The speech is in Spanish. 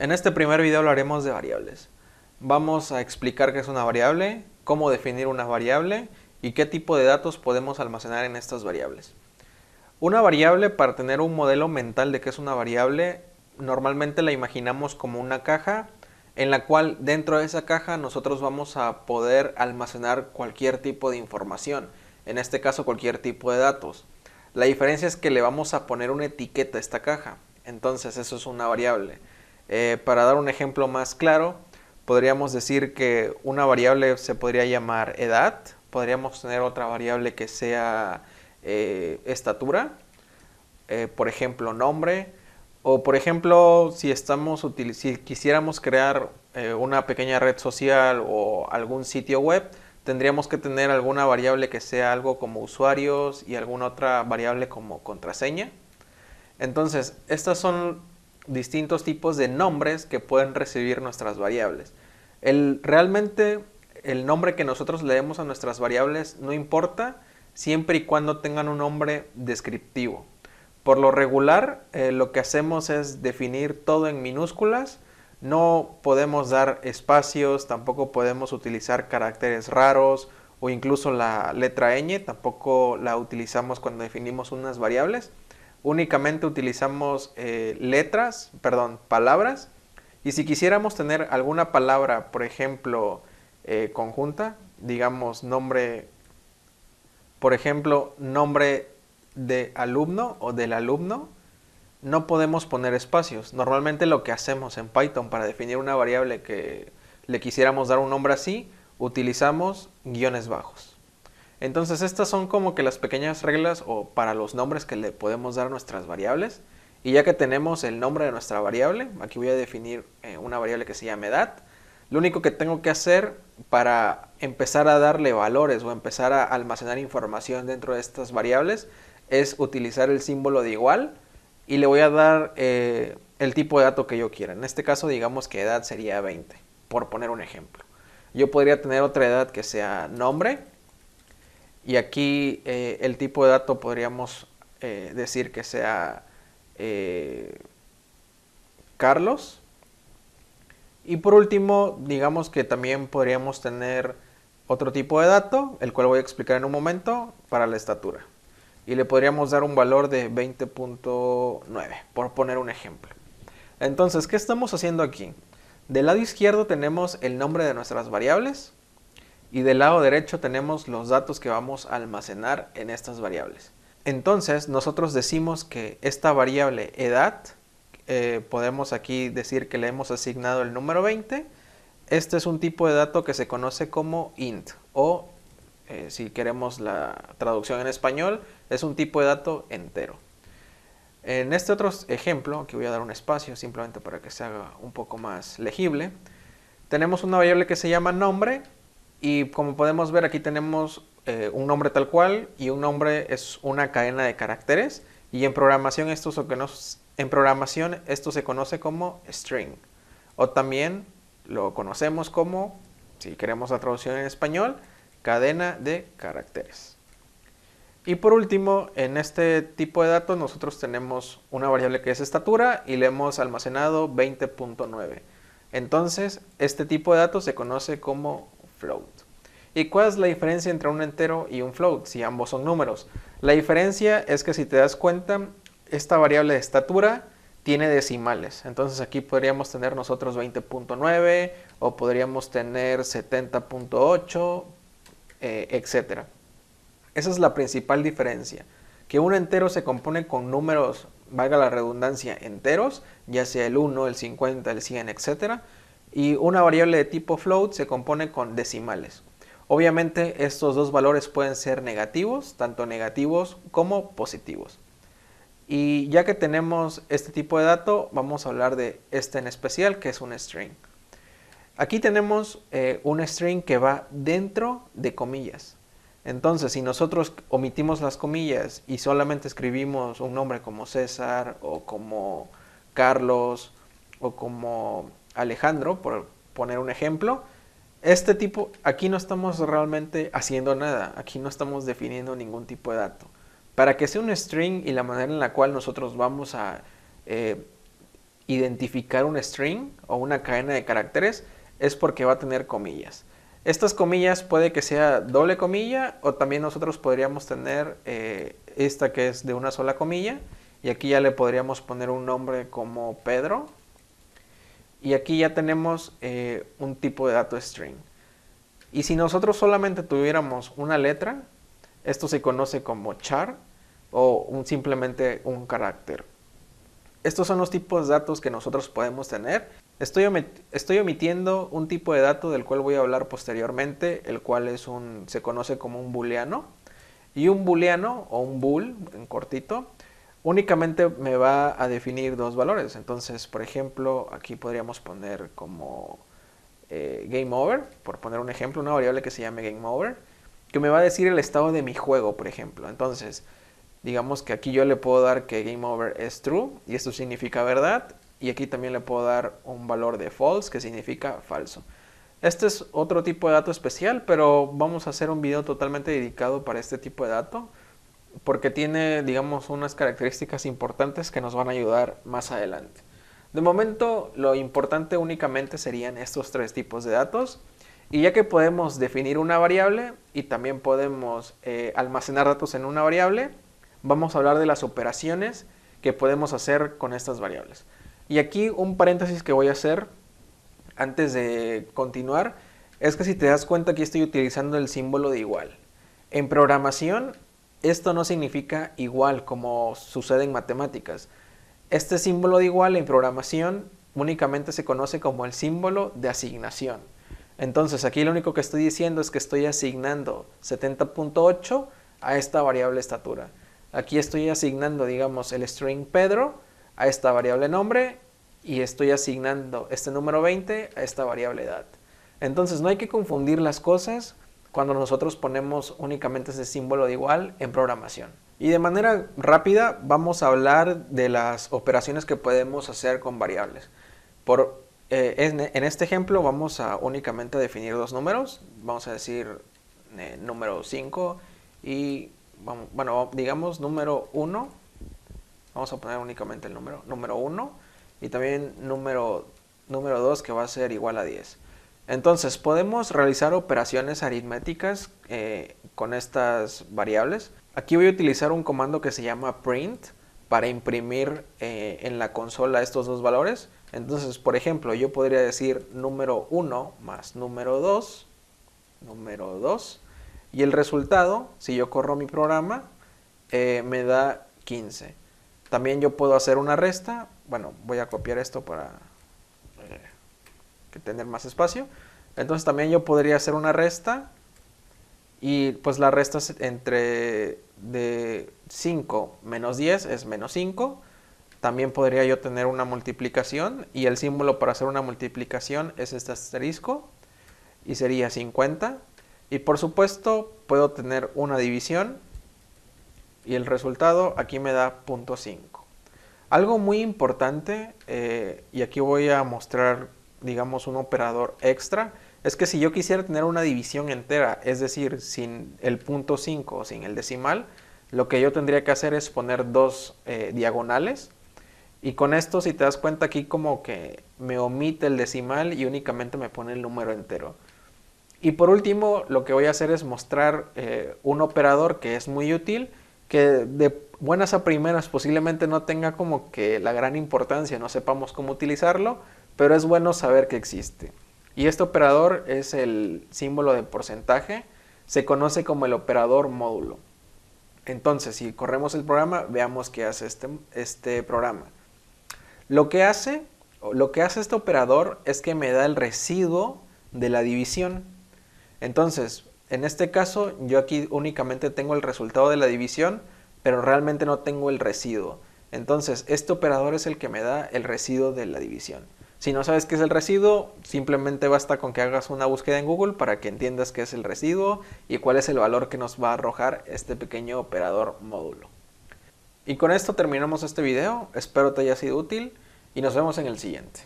En este primer video hablaremos de variables. Vamos a explicar qué es una variable, cómo definir una variable y qué tipo de datos podemos almacenar en estas variables. Una variable, para tener un modelo mental de qué es una variable, normalmente la imaginamos como una caja en la cual dentro de esa caja nosotros vamos a poder almacenar cualquier tipo de información, en este caso cualquier tipo de datos. La diferencia es que le vamos a poner una etiqueta a esta caja, entonces eso es una variable. Para dar un ejemplo más claro, podríamos decir que una variable se podría llamar edad, podríamos tener otra variable que sea estatura, por ejemplo nombre, o por ejemplo si quisiéramos crear una pequeña red social o algún sitio web, tendríamos que tener alguna variable que sea algo como usuarios y alguna otra variable como contraseña. Entonces, estos son distintos tipos de nombres que pueden recibir nuestras variables. Realmente el nombre que nosotros le demos a nuestras variables no importa siempre y cuando tengan un nombre descriptivo. Por lo regular, lo que hacemos es definir todo en minúsculas. No podemos dar espacios, tampoco podemos utilizar caracteres raros o incluso la letra ñ, tampoco la utilizamos cuando definimos unas variables. Únicamente utilizamos palabras. Y si quisiéramos tener alguna palabra, por ejemplo, conjunta, digamos nombre, por ejemplo, nombre de alumno o del alumno, no podemos poner espacios. Normalmente lo que hacemos en Python para definir una variable que le quisiéramos dar un nombre así, utilizamos guiones bajos. Entonces estas son como que las pequeñas reglas o para los nombres que le podemos dar a nuestras variables. Y ya que tenemos el nombre de nuestra variable, aquí voy a definir una variable que se llama edad. Lo único que tengo que hacer para empezar a darle valores o empezar a almacenar información dentro de estas variables es utilizar el símbolo de igual y le voy a dar el tipo de dato que yo quiera. En este caso digamos que edad sería 20, por poner un ejemplo. Yo podría tener otra edad que sea nombre y aquí el tipo de dato podríamos decir que sea Carlos. Y por último, digamos que también podríamos tener otro tipo de dato, el cual voy a explicar en un momento, para la estatura. Y le podríamos dar un valor de 20.9, por poner un ejemplo. Entonces, ¿qué estamos haciendo aquí? Del lado izquierdo tenemos el nombre de nuestras variables y del lado derecho tenemos los datos que vamos a almacenar en estas variables. Entonces, nosotros decimos que esta variable edad, podemos aquí decir que le hemos asignado el número 20. Este es un tipo de dato que se conoce como int o si queremos la traducción en español, es un tipo de dato entero. En este otro ejemplo, aquí voy a dar un espacio simplemente para que se haga un poco más legible, tenemos una variable que se llama nombre y como podemos ver aquí tenemos un nombre tal cual y un nombre es una cadena de caracteres y en programación esto se conoce como string o también lo conocemos como, si queremos la traducción en español, cadena de caracteres. Y por último, en este tipo de datos nosotros tenemos una variable que es estatura y le hemos almacenado 20.9. Entonces, este tipo de datos se conoce como float. ¿Y cuál es la diferencia entre un entero y un float si ambos son números? La diferencia es que si te das cuenta, esta variable de estatura tiene decimales. Entonces aquí podríamos tener nosotros 20.9 o podríamos tener 70.8, etc. Esa es la principal diferencia, que un entero se compone con números, valga la redundancia, enteros, ya sea el 1, el 50, el 100, etc. Y una variable de tipo float se compone con decimales. Obviamente estos dos valores pueden ser negativos, tanto negativos como positivos. Y ya que tenemos este tipo de dato, vamos a hablar de este en especial, que es un string. Aquí tenemos un string que va dentro de comillas. Entonces, si nosotros omitimos las comillas y solamente escribimos un nombre como César o como Carlos o como Alejandro, por poner un ejemplo, aquí no estamos realmente haciendo nada, aquí no estamos definiendo ningún tipo de dato. Para que sea un string y la manera en la cual nosotros vamos a identificar un string o una cadena de caracteres es porque va a tener comillas. Estas comillas puede que sea doble comilla o también nosotros podríamos tener esta que es de una sola comilla y aquí ya le podríamos poner un nombre como Pedro y aquí ya tenemos un tipo de dato string. Y si nosotros solamente tuviéramos una letra, esto se conoce como char o simplemente un carácter. Estos son los tipos de datos que nosotros podemos tener. Estoy omitiendo un tipo de dato del cual voy a hablar posteriormente, el cual se conoce como un booleano. Y un booleano, o un bool en cortito, únicamente me va a definir dos valores. Entonces, por ejemplo, aquí podríamos poner como game over, por poner un ejemplo, una variable que se llame game over, que me va a decir el estado de mi juego, por ejemplo. Entonces, digamos que aquí yo le puedo dar que game over es true, y esto significa verdad, y aquí también le puedo dar un valor de false, que significa falso. Este es otro tipo de dato especial, pero vamos a hacer un video totalmente dedicado para este tipo de dato, porque tiene, digamos, unas características importantes que nos van a ayudar más adelante. De momento, lo importante únicamente serían estos tres tipos de datos. Y ya que podemos definir una variable y también podemos almacenar datos en una variable, vamos a hablar de las operaciones que podemos hacer con estas variables. Y aquí un paréntesis que voy a hacer antes de continuar es que si te das cuenta aquí estoy utilizando el símbolo de igual. En programación esto no significa igual como sucede en matemáticas. Este símbolo de igual en programación únicamente se conoce como el símbolo de asignación. Entonces aquí lo único que estoy diciendo es que estoy asignando 70.8 a esta variable estatura. Aquí estoy asignando, digamos, el string Pedro a esta variable nombre y estoy asignando este número 20 a esta variable edad. Entonces no hay que confundir las cosas cuando nosotros ponemos únicamente ese símbolo de igual en programación. Y de manera rápida vamos a hablar de las operaciones que podemos hacer con variables. En este ejemplo vamos a únicamente definir dos números. Vamos a decir número 5 y, bueno, digamos número 1. Vamos a poner únicamente el número 1 y también número 2 que va a ser igual a 10. Entonces podemos realizar operaciones aritméticas con estas variables. Aquí voy a utilizar un comando que se llama print para imprimir en la consola estos dos valores. Entonces, por ejemplo, yo podría decir número 1 más número 2, y el resultado, si yo corro mi programa, me da 15. También yo puedo hacer una resta. Bueno, voy a copiar esto para tener más espacio. Entonces también yo podría hacer una resta y pues la resta entre de 5 menos 10 es menos 5. También podría yo tener una multiplicación y el símbolo para hacer una multiplicación es este asterisco y sería 50. Y por supuesto puedo tener una división y el resultado aquí me da 0.5. Algo muy importante, y aquí voy a mostrar, digamos, un operador extra, es que si yo quisiera tener una división entera, es decir, sin el 0.5 o sin el decimal, lo que yo tendría que hacer es poner dos diagonales. Y con esto, si te das cuenta, aquí como que me omite el decimal y únicamente me pone el número entero. Y por último, lo que voy a hacer es mostrar un operador que es muy útil, que de buenas a primeras posiblemente no tenga como que la gran importancia, no sepamos cómo utilizarlo, pero es bueno saber que existe. Y este operador es el símbolo de porcentaje, se conoce como el operador módulo. Entonces, si corremos el programa, veamos qué hace este programa. Lo que hace este operador es que me da el residuo de la división. Entonces, en este caso, yo aquí únicamente tengo el resultado de la división, pero realmente no tengo el residuo. Entonces, este operador es el que me da el residuo de la división. Si no sabes qué es el residuo, simplemente basta con que hagas una búsqueda en Google para que entiendas qué es el residuo y cuál es el valor que nos va a arrojar este pequeño operador módulo. Y con esto terminamos este video, espero te haya sido útil y nos vemos en el siguiente.